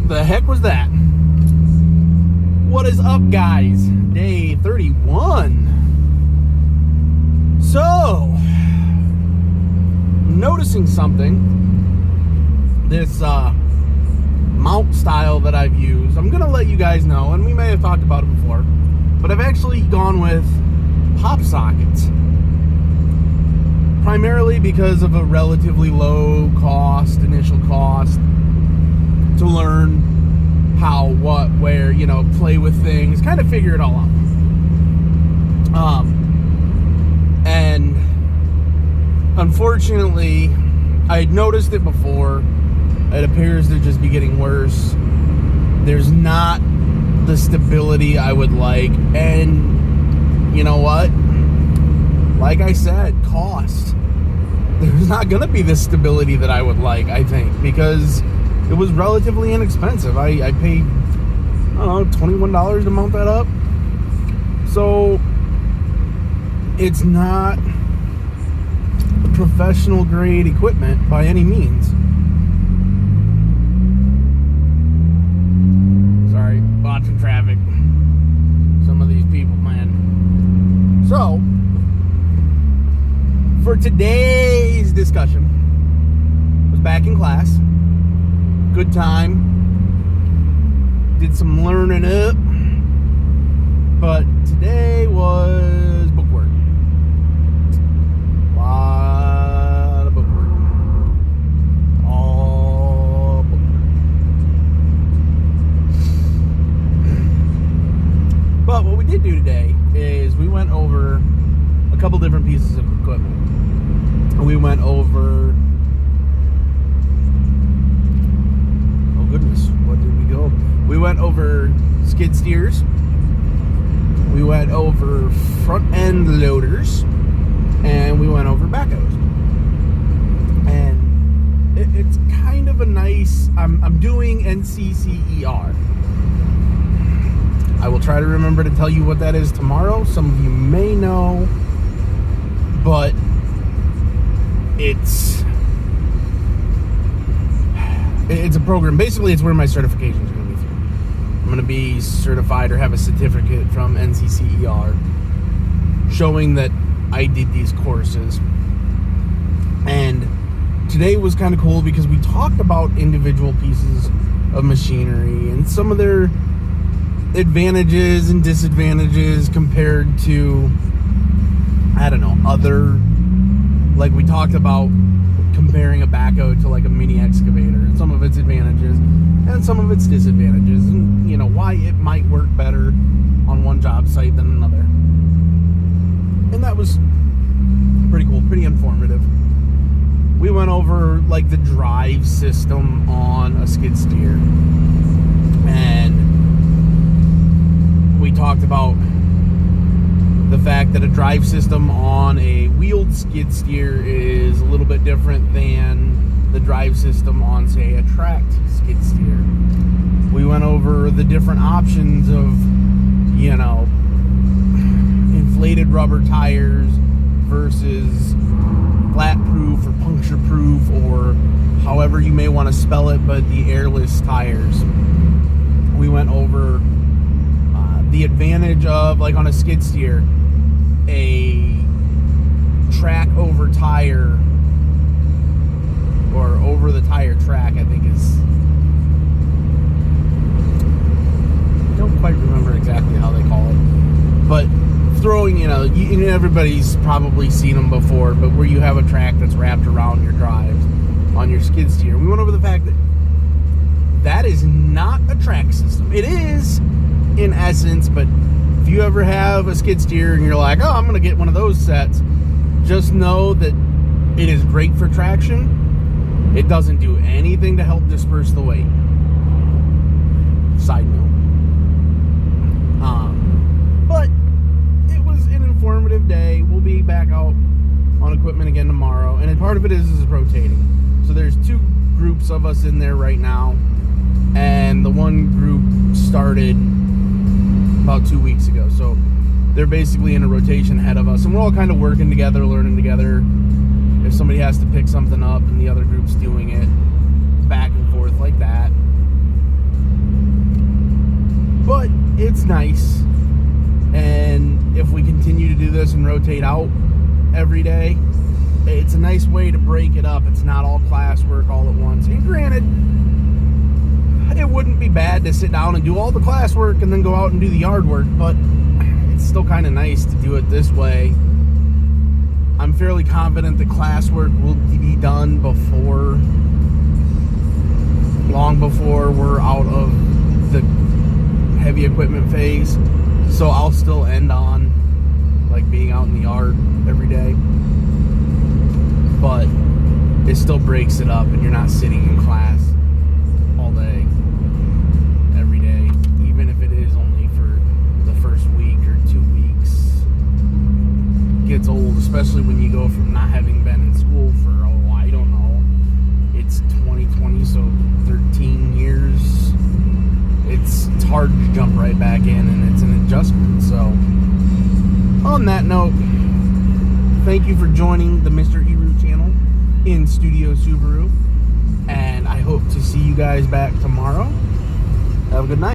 the heck was that? What is up, guys? Day 31. So, noticing something. This mount style that I've used, I'm gonna let you guys know, and we may have talked about it before, but I've actually gone with pop sockets, primarily because of a relatively low cost, initial cost, to learn how, what, where, play with things, kind of figure it all out. And unfortunately, I had noticed it before. It appears to just be getting worse. There's not the stability I would like. And you know what? Like I said, cost. There's not going to be the stability that I would like, I think, because it was relatively inexpensive. I paid, $21 to mount that up. So it's not professional grade equipment by any means. Sorry, watching traffic. Some of these people, man. So, for today's discussion, I was back in class. Good time. Did some learning up. But today was bookwork. A lot of bookwork. All bookwork. But what we did do today is we went over a couple different pieces of equipment. We went over... oh goodness, what did we go? We went over skid steers. We went over front end loaders. And we went over backhoes. And it's kind of a nice... I'm doing NCCER. I will try to remember to tell you what that is tomorrow. Some of you may know. But it's a program. Basically, it's where my certifications are going to be through. I'm going to be certified or have a certificate from NCCER showing that I did these courses. And today was kind of cool because we talked about individual pieces of machinery and some of their advantages and disadvantages compared to, other, like we talked about comparing a backhoe to like a mini excavator, and some of its advantages and some of its disadvantages, and why it might work better on one job site than another. And that was pretty cool, pretty informative. We went over like the drive system on a skid steer, and we talked about the fact that a drive system on a wheeled skid steer is a little bit different than the drive system on, say, a tracked skid steer. We went over the different options of, inflated rubber tires versus flat proof or puncture proof, or however you may want to spell it, but the airless tires. We went over the advantage of, like on a skid steer, a track over tire, or over the tire track, I think is, I don't quite remember exactly how they call it, but throwing, everybody's probably seen them before, but where you have a track that's wrapped around your drives on your skid steer. We went over the fact that that is not a track system. It is in essence, but if you ever have a skid steer and you're like, I'm going to get one of those sets, just know that it is great for traction. It doesn't do anything to help disperse the weight. Side note. But it was an informative day. We'll be back out on equipment again tomorrow, and part of it is rotating. So there's two groups of us in there right now, and the one group started about 2 weeks ago. So they're basically in a rotation ahead of us, and we're all kind of working together, learning together. If somebody has to pick something up and the other group's doing it, back and forth like that. and rotate out every day. It's a nice way to break it up. It's not all classwork all at once. And granted, it wouldn't be bad to sit down and do all the classwork and then go out and do the yard work, but it's still kind of nice to do it this way. I'm fairly confident the classwork will be done long before we're out of the heavy equipment phase. So I'll still end on like being out in the yard every day. But it still breaks it up and you're not sitting in class all day, every day, even if it is only for the first week or 2 weeks. It gets old, especially when you go from not having been in school for, I don't know, it's 2020, so 13 years. It's hard to jump right back in, and it's an adjustment. So on that note, thank you for joining the Mr. Eru channel in Studio Subaru, and I hope to see you guys back tomorrow. Have a good night.